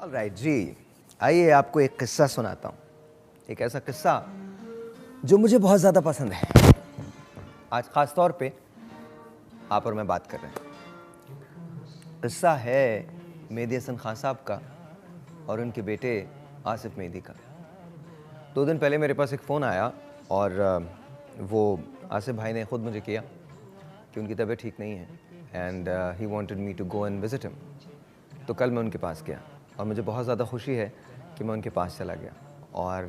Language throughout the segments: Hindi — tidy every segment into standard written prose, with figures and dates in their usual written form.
ऑलराइट जी, आइए आपको एक किस्सा सुनाता हूँ। एक ऐसा किस्सा जो मुझे बहुत ज़्यादा पसंद है। आज ख़ास तौर पे आप और मैं बात कर रहे हैं। किस्सा है मेहदी हसन खान साहब का और उनके बेटे आसिफ मेहदी का। 2 दिन पहले मेरे पास एक फ़ोन आया और वो आसिफ भाई ने ख़ुद मुझे किया कि उनकी तबीयत ठीक नहीं है and he wanted me to go and visit him. तो कल मैं उनके पास गया और मुझे बहुत ज़्यादा खुशी है कि मैं उनके पास चला गया। और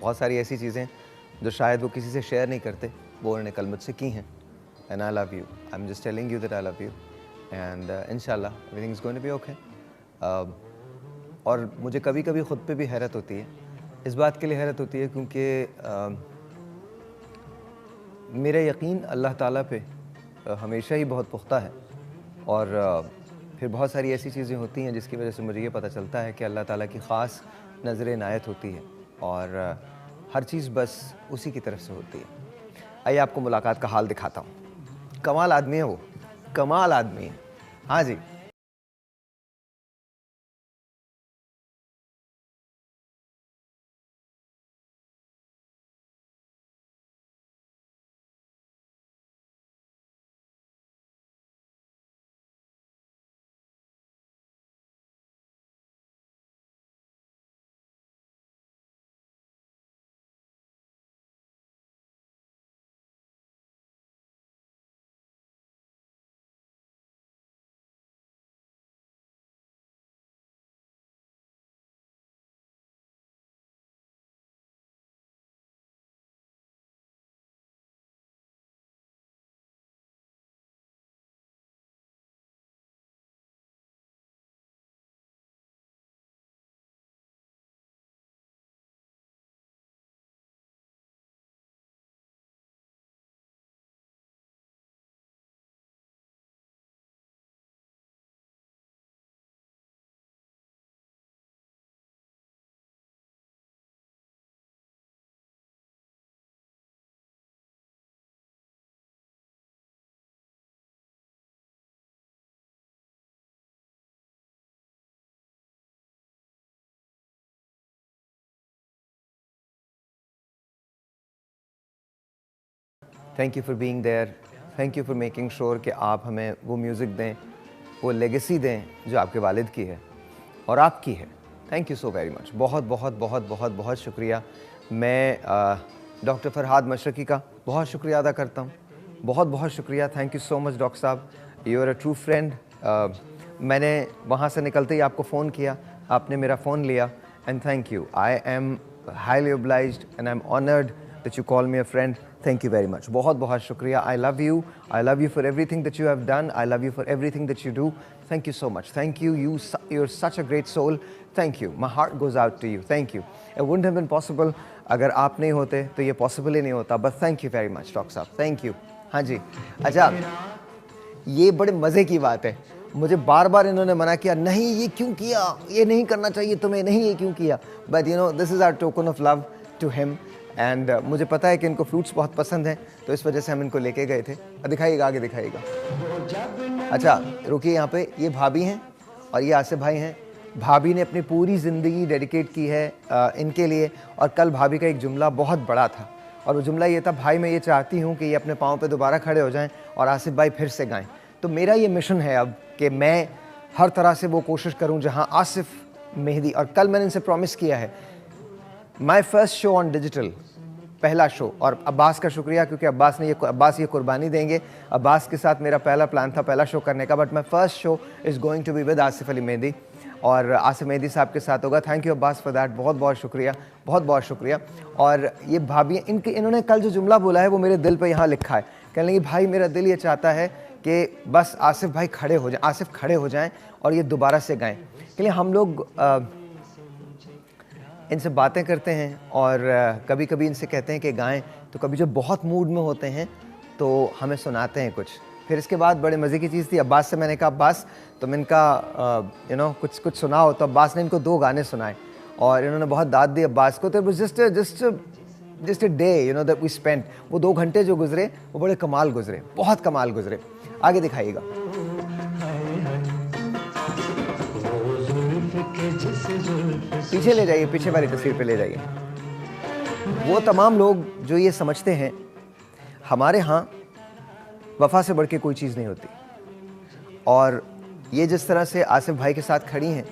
बहुत सारी ऐसी चीज़ें जो शायद वो किसी से शेयर नहीं करते, वो उन्होंने कल मुझसे की हैं। And I love you, I am just telling you that I love you and इंशाल्लाह everything is going to be okay. और मुझे कभी कभी ख़ुद पे भी हैरत होती है। इस बात के लिए हैरत होती है क्योंकि मेरा यकीन अल्लाह ताला पे हमेशा ही बहुत पुख्ता है और फिर बहुत सारी ऐसी चीज़ें होती हैं जिसकी वजह से मुझे ये पता चलता है कि अल्लाह ताला की ख़ास नज़र इनायत होती है और हर चीज़ बस उसी की तरफ से होती है। आइए आपको मुलाकात का हाल दिखाता हूँ। कमाल आदमी है वो, कमाल आदमी है। हाँ जी। Thank you for being there, thank you for making sure कि आप हमें वो म्यूज़िक दें, वो लेगेसी दें जो आपके वालिद की है और आपकी है। Thank you so very much. बहुत बहुत बहुत बहुत बहुत शुक्रिया। मैं डॉक्टर फरहाद मशरकी का बहुत शुक्रिया अदा करता हूँ। बहुत बहुत शुक्रिया। Thank you so much doctor साहब, you are a true friend. मैंने वहाँ से निकलते ही आपको फ़ोन किया, आपने मेरा फ़ोन लिया and thank you. I M highly obliged and I am honoured that you call me a friend. Thank you very much. बहुत बहुत शुक्रिया। आई love you for everything that you have done. I love you for everything that you do. Thank you so much. Thank you. You're such a great soul. Thank you. My heart goes out to you. Thank you. It wouldn't have been possible अगर आप नहीं होते तो ये पॉसिबल ही नहीं होता। But thank you very much doctor साहब, थैंक यू। हाँ जी। अच्छा, ये बड़े मज़े की बात है। मुझे बार बार इन्होंने मना किया, नहीं ये क्यों किया, ये नहीं करना चाहिए तुम्हें, नहीं ये क्यों किया। But you know this is our token of love to him and मुझे पता है कि इनको फ्रूट्स बहुत पसंद हैं, तो इस वजह से हम इनको लेके गए थे। दिखाइएगा, आगे दिखाइएगा। अच्छा रुकिए, यहाँ पे ये भाभी हैं और ये आसिफ भाई हैं। भाभी ने अपनी पूरी ज़िंदगी डेडिकेट की है इनके लिए और कल भाभी का एक जुमला बहुत बड़ा था और वो जुमला ये था, भाई मैं ये चाहती हूँ कि ये अपने पाँव पे दोबारा खड़े हो जाएं और आसिफ भाई फिर से गाएं। तो मेरा ये मिशन है अब कि मैं हर तरह से वो कोशिश करूँ जहाँ आसिफ मेहदी, और कल मैंने इनसे प्रॉमिस किया है माई फर्स्ट शो ऑन डिजिटल, पहला शो। और अब्बास का शुक्रिया क्योंकि अब्बास ये कुर्बानी देंगे। अब्बास के साथ मेरा पहला प्लान था पहला शो करने का, but my first show is going to be with Asif Ali Mehdi और आसिफ मेहदी साहब के साथ होगा। Thank you Abbas for that, बहुत बहुत शुक्रिया, बहुत बहुत शुक्रिया। और ये भाभी इन्होंने कल जो जुमला बोला है वो मेरे दिल पे यहाँ लिखा है। कहने लगी भाई मेरा दिल ये चाहता है कि बस आसिफ भाई खड़े हो जाएं, आसिफ खड़े हो जाएं और ये दोबारा से गाएं। के लिए हम लोग इनसे बातें करते हैं और कभी कभी इनसे कहते हैं कि गाएं, तो कभी जब बहुत मूड में होते हैं तो हमें सुनाते हैं कुछ। फिर इसके बाद बड़े मज़े की चीज़ थी, अब्बास से मैंने कहा अब्बास तुम इनका कुछ सुनाओ, तो अब्बास ने इनको 2 गाने सुनाए और इन्होंने बहुत दाद दी अब्बास को। तो just a day that we spent, वो 2 घंटे जो गुजरे वो बड़े कमाल गुजरे, बहुत कमाल गुजरे। आगे दिखाइएगा। पीछे ले जाइए, पीछे वाली तस्वीर पे ले जाइए। वो तमाम लोग जो ये समझते हैं हमारे यहाँ वफा से बढ़ के कोई चीज़ नहीं होती, और ये जिस तरह से आसिफ भाई के साथ खड़ी हैं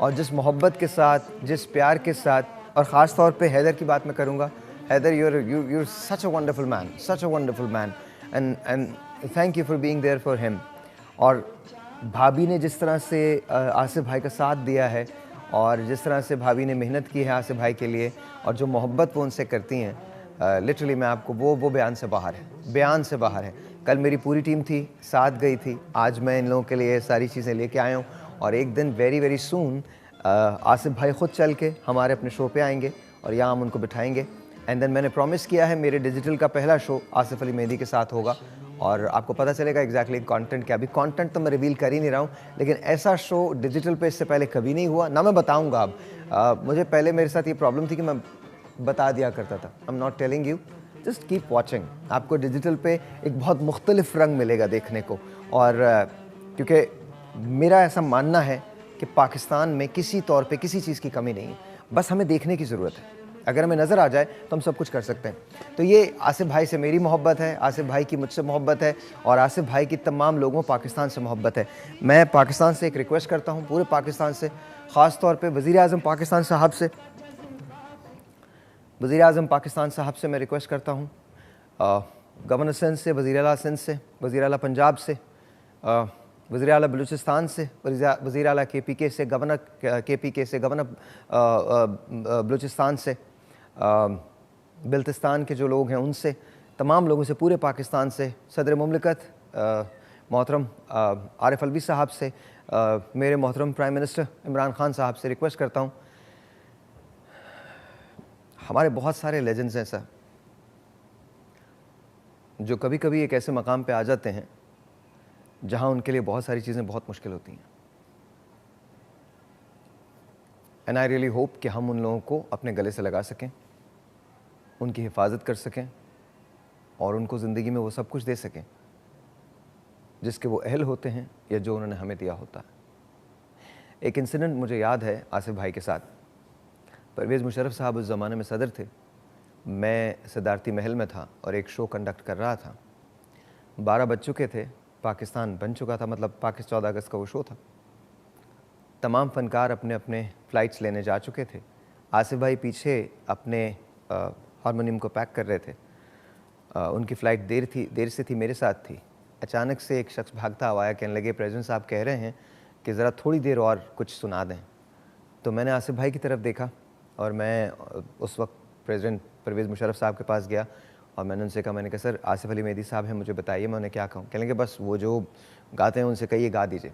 और जिस मोहब्बत के साथ, जिस प्यार के साथ, और ख़ास तौर पे हैदर की बात मैं करूँगा। Haider, you're such a wonderful man, such a wonderful man, and thank you for being there for him। और भाभी ने जिस तरह से आसिफ भाई का साथ दिया है, और जिस तरह से भाभी ने मेहनत की है आसिफ भाई के लिए, और जो मोहब्बत वो उनसे करती हैं, लिटरली मैं आपको वो बयान से बाहर है, बयान से बाहर है। कल मेरी पूरी टीम थी, साथ गई थी, आज मैं इन लोगों के लिए सारी चीज़ें लेके आया हूँ, और एक दिन वेरी वेरी सून आसिफ भाई ख़ुद चल के हमारे अपने शो पे आएंगे और यहाँ हम उनको बिठाएंगे। एंड देन मैंने प्रॉमिस किया है मेरे डिजिटल का पहला शो आसिफ अली मेहदी के साथ होगा, और आपको पता चलेगा एग्जैक्टली कंटेंट क्या। अभी कंटेंट तो मैं रिवील कर ही नहीं रहा हूँ, लेकिन ऐसा शो डिजिटल पे इससे पहले कभी नहीं हुआ, ना मैं बताऊँगा अब। मुझे पहले मेरे साथ ये प्रॉब्लम थी कि मैं बता दिया करता था। I am not telling you, just keep watching. आपको डिजिटल पे एक बहुत मुख्तलिफ रंग मिलेगा देखने को, और क्योंकि मेरा ऐसा मानना है कि पाकिस्तान में किसी तौर पे किसी चीज़ की कमी नहीं है, बस हमें देखने की ज़रूरत है। अगर हमें नज़र आ जाए तो हम सब कुछ कर सकते हैं। तो ये आसिफ भाई से मेरी मोहब्बत है, आसिफ भाई की मुझसे मोहब्बत है, और आसिफ भाई की तमाम लोगों पाकिस्तान से मोहब्बत है। मैं पाकिस्तान से एक रिक्वेस्ट करता हूँ, पूरे पाकिस्तान से, ख़ास तौर पे वज़ीर-ए-आज़म पाकिस्तान साहब से, वज़ीर-ए-आज़म पाकिस्तान साहब से मैं रिक्वेस्ट करता हूँ, गवर्नर सिंध से, वज़ीर आला सिंध से, वज़ीर आला पंजाब से, वज़ीर आला बलूचिस्तान से, वज़ीर आला KPK से, गवर्नर KPK से, गवर्नर बलूचिस्तान से, बिल्तिस्तान के जो लोग हैं उनसे, तमाम लोगों से, पूरे पाकिस्तान से, सदर मुमलिकत मोहतरम आरिफ अलवी साहब से, मेरे मोहतरम प्राइम मिनिस्टर इमरान खान साहब से रिक्वेस्ट करता हूँ। हमारे बहुत सारे लेजेंड्स हैं सर, जो कभी कभी एक ऐसे मकाम पे आ जाते हैं जहाँ उनके लिए बहुत सारी चीज़ें बहुत मुश्किल होती हैं। एंड आई रियली होप कि हम उन लोगों को अपने गले से लगा सकें, उनकी हिफाजत कर सकें, और उनको ज़िंदगी में वो सब कुछ दे सकें जिसके वो अहल होते हैं या जो उन्होंने हमें दिया होता है। एक इंसिडेंट मुझे याद है आसिफ भाई के साथ। परवेज़ मुशर्रफ साहब उस ज़माने में सदर थे, मैं सदारती महल में था और एक शो कंडक्ट कर रहा था। 12 बज चुके थे, पाकिस्तान बन चुका था, मतलब पाकिस्तान 14 अगस्त का वो शो था। तमाम फ़नकार अपने अपने फ़्लाइट्स लेने जा चुके थे। आसिफ भाई पीछे अपने हारमोनियम को पैक कर रहे थे। उनकी फ़्लाइट देर से थी, मेरे साथ थी। अचानक से एक शख्स भागता हुआ आया, कहने लगे प्रेसिडेंट साहब कह रहे हैं कि ज़रा थोड़ी देर और कुछ सुना दें। तो मैंने आसिफ भाई की तरफ देखा, और मैं उस वक्त प्रेसिडेंट परवेज़ मुशर्रफ साहब के पास गया, और मैंने उनसे कहा, मैंने कहा सर आसिफ अली मेहदी साहब हैं, मुझे बताइए मैं उन्हें क्या कहूँ। कहने लगे बस वो जो गाते हैं उनसे कहिए गा दीजिए।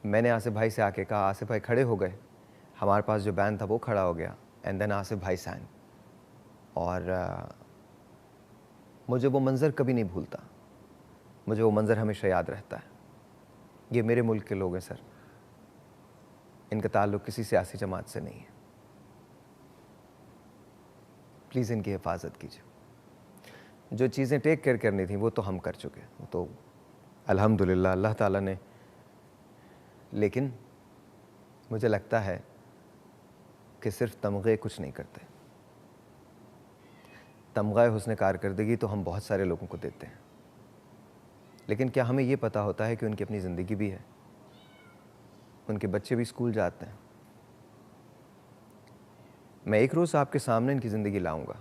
मैंने आसिफ भाई से आके कहा, आसिफ भाई खड़े हो गए, हमारे पास जो बैंड था वो खड़ा हो गया, एंड देन आसिफ भाई सैंग। और मुझे वो मंज़र कभी नहीं भूलता, मुझे वो मंज़र हमेशा याद रहता है। ये मेरे मुल्क के लोग हैं सर, इनका ताल्लुक़ किसी सियासी जमात से नहीं है। प्लीज़ इनकी हिफाजत कीजिए। जो चीज़ें टेक केयर करनी थी वो तो हम कर चुके, वो तो अल्हम्दुलिल्लाह अल्लाह ताला ने। लेकिन मुझे लगता है कि सिर्फ तमग़े कुछ नहीं करते। तमग़ा हुस्न कारकर्दगी तो हम बहुत सारे लोगों को देते हैं, लेकिन क्या हमें ये पता होता है कि उनकी अपनी ज़िंदगी भी है, उनके बच्चे भी स्कूल जाते हैं। मैं एक रोज़ आपके सामने इनकी ज़िंदगी लाऊंगा।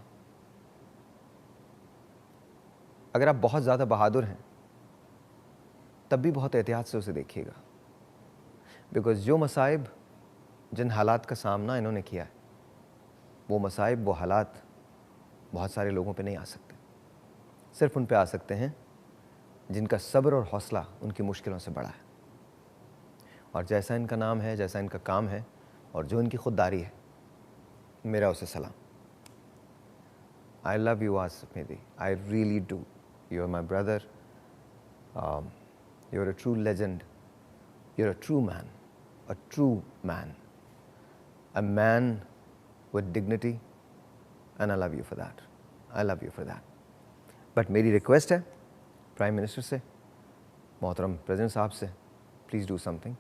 अगर आप बहुत ज़्यादा बहादुर हैं तब भी बहुत एहतियात से उसे देखिएगा, बिकॉज़ जो मसाइब, जिन हालात का सामना इन्होंने किया है, वो मसाइब, वो हालात बहुत सारे लोगों पे नहीं आ सकते। सिर्फ उन पे आ सकते हैं जिनका सब्र और हौसला उनकी मुश्किलों से बड़ा है। और जैसा इनका नाम है, जैसा इनका काम है, और जो इनकी खुददारी है, मेरा उसे सलाम। I love you Asif Mehdi, I really do. You're my brother. You're a true legend. You're a true man, a true man, a man with dignity, and I love you for that. I love you for that. But मेरी रिक्वेस्ट है प्राइम मिनिस्टर से, मोहतरम प्रेसिडेंट साहब से, please do something,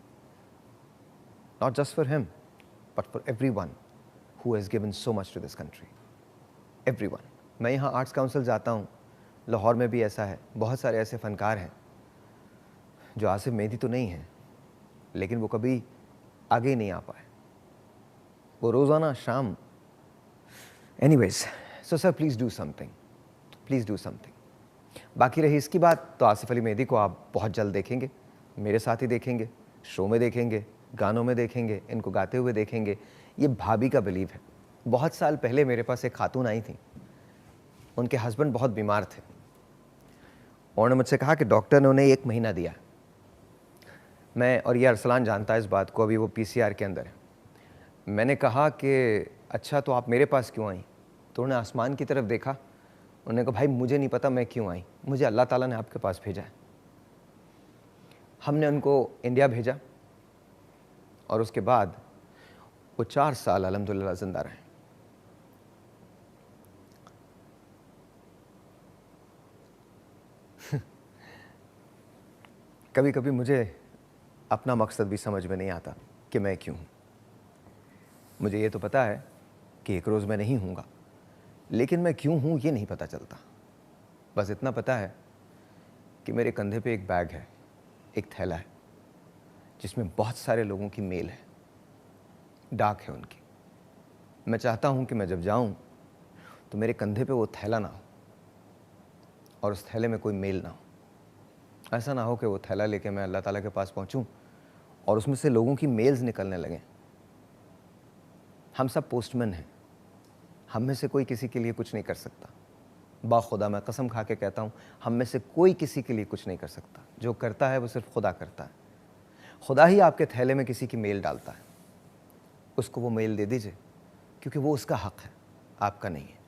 not just for him, but for everyone who has given so much to this country. Everyone. मैं यहाँ आर्ट्स काउंसिल जाता हूँ, लाहौर में भी ऐसा है, बहुत सारे ऐसे फ़नकार हैं जो आसिफ मेहदी तो नहीं हैं, लेकिन वो कभी आगे ही नहीं आ पाए, वो रोज़ाना शाम। Anyways, so sir please do something, please do something. बाकी रही इसकी बात, तो आसिफ अली मेहदी को आप बहुत जल्द देखेंगे, मेरे साथ ही देखेंगे, शो में देखेंगे, गानों में देखेंगे, इनको गाते हुए देखेंगे। ये भाभी का बिलीव है। बहुत साल पहले मेरे पास एक खातून आई थी, उनके हस्बैंड बहुत बीमार थे, उन्होंने मुझसे कहा कि डॉक्टर ने उन्हें 1 महीना दिया। मैं, और ये अरसलान जानता है इस बात को, अभी वो पीसीआर के अंदर है। मैंने कहा कि अच्छा तो आप मेरे पास क्यों आई? तो उन्होंने आसमान की तरफ देखा, उन्होंने कहा भाई मुझे नहीं पता मैं क्यों आई, मुझे अल्लाह ताला ने आपके पास भेजा है। हमने उनको इंडिया भेजा और उसके बाद वो 4 साल अल्हम्दुलिल्लाह ज़िंदा रहे। कभी कभी मुझे अपना मकसद भी समझ में नहीं आता कि मैं क्यों हूँ। मुझे ये तो पता है कि एक रोज़ मैं नहीं हूँगा, लेकिन मैं क्यों हूँ ये नहीं पता चलता। बस इतना पता है कि मेरे कंधे पे एक बैग है, एक थैला है, जिसमें बहुत सारे लोगों की मेल है, डाक है उनकी। मैं चाहता हूँ कि मैं जब जाऊँ तो मेरे कंधे पे वो थैला ना हो और उस थैले में कोई मेल ना हो। ऐसा ना हो कि वो थैला लेके मैं अल्लाह ताला के पास पहुँचूँ और उसमें से लोगों की मेल्स निकलने लगें। हम सब पोस्टमैन हैं, हम में से कोई किसी के लिए कुछ नहीं कर सकता। बाखुदा मैं कसम खा के कहता हूँ, हम में से कोई किसी के लिए कुछ नहीं कर सकता। जो करता है वो सिर्फ खुदा करता है। खुदा ही आपके थैले में किसी की मेल डालता है, उसको वो मेल दे दीजिए, क्योंकि वो उसका हक है, आपका नहीं है।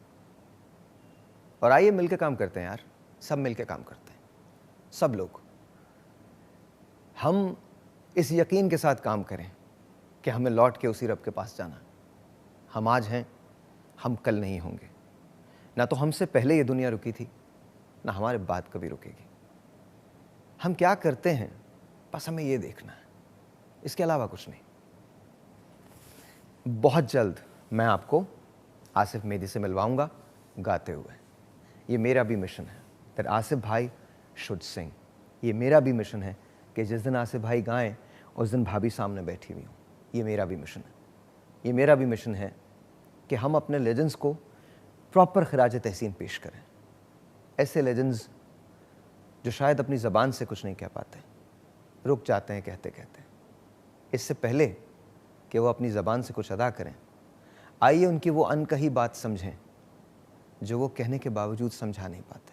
और आइए मिल के काम करते हैं यार, सब मिल के काम करते हैं, सब लोग। हम इस यकीन के साथ काम करें कि हमें लौट के उसी रब के पास जाना। हम आज हैं, हम कल नहीं होंगे। ना तो हमसे पहले ये दुनिया रुकी थी, ना हमारे बाद कभी रुकेगी। हम क्या करते हैं बस हमें ये देखना है, इसके अलावा कुछ नहीं। बहुत जल्द मैं आपको आसिफ मेहदी से मिलवाऊंगा गाते हुए। ये मेरा भी मिशन है दैट आसिफ भाई शुड सिंग। ये मेरा भी मिशन है कि जिस दिन आसिफ भाई गाएं उस दिन भाभी सामने बैठी हुई हूँ। ये मेरा भी मिशन है। ये मेरा भी मिशन है कि हम अपने लेजेंड्स को प्रॉपर खिराज तहसीन पेश करें। ऐसे लेजेंड्स जो शायद अपनी ज़बान से कुछ नहीं कह पाते, रुक जाते हैं कहते कहते। इससे पहले कि वो अपनी ज़बान से कुछ अदा करें, आइए उनकी वो अनकही बात समझें जो वो कहने के बावजूद समझा नहीं पाते।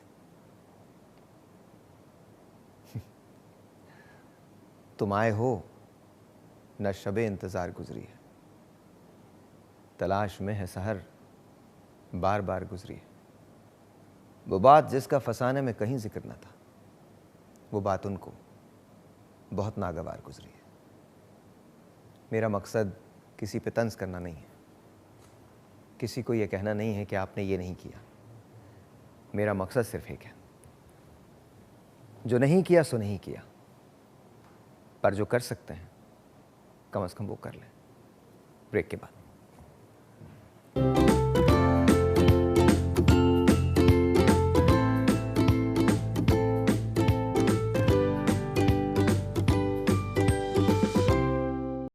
तुम आए हो न शबे इंतज़ार गुजरी है, तलाश में है सहर बार बार गुजरी है। वो बात जिसका फसाने में कहीं जिक्र न था, वो बात उनको बहुत नागवार गुजरी है। मेरा मकसद किसी पे तंज करना नहीं है, किसी को ये कहना नहीं है कि आपने ये नहीं किया। मेरा मकसद सिर्फ एक है, जो नहीं किया सो नहीं किया, पर जो कर सकते हैं कम से कम वो कर लें। ब्रेक के बाद